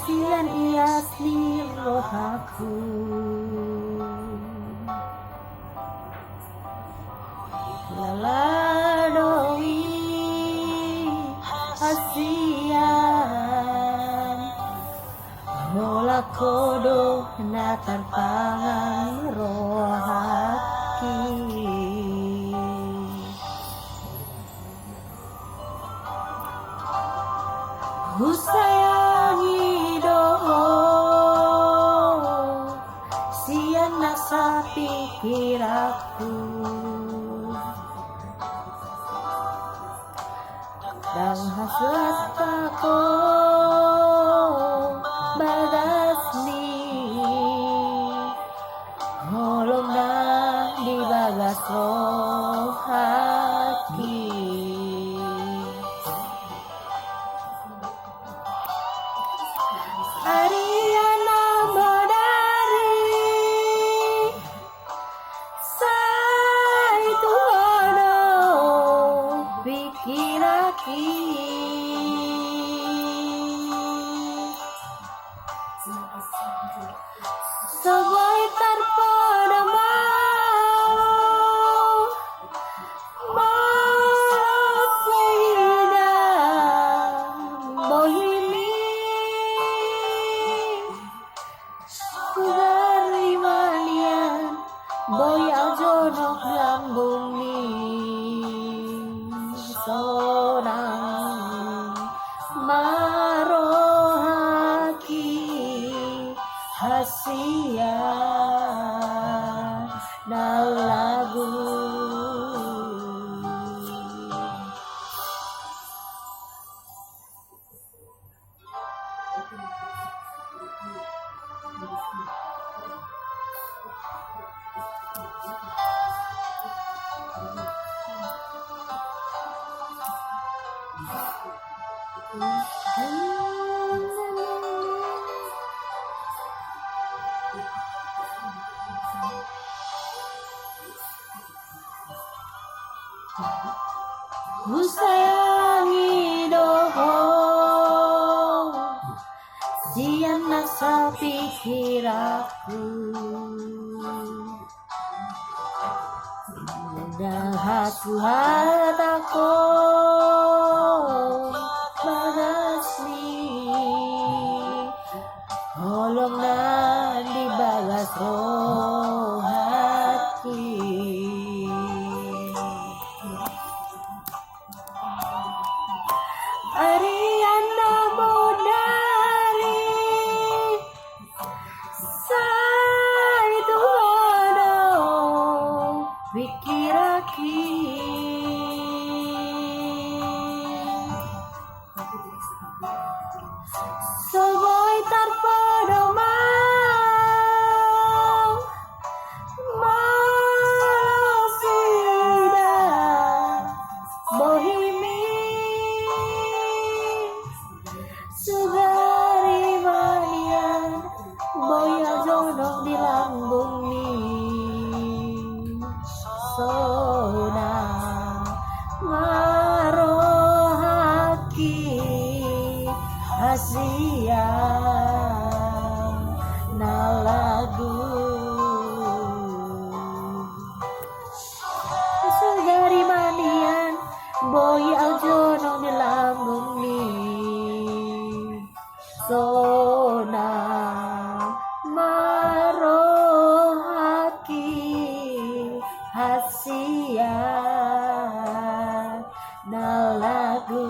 Sian asli rohaku laladoi hasian mola kodo natan pangan rohaki husayangi doho sian nasa pikiraku dan hasrat aku bagasni holong na di bagas rohaki Ariana Modari Sai tuhono pikiraki Sebuah terpada boy ajonok lambung ni sonang marohaki hasia na lagu Ku sayangi doho sian nasa pikiraku dahaku hataku bagasni holong na di bagas rohaki Ariana Modari Sai tuhono pikiraki Soboy terpedong sugari manian boya jonok di lambung ni sona marohaki hasia na lagu sugari manian boya jonok di lambung ni sona marohaki hasia na lagu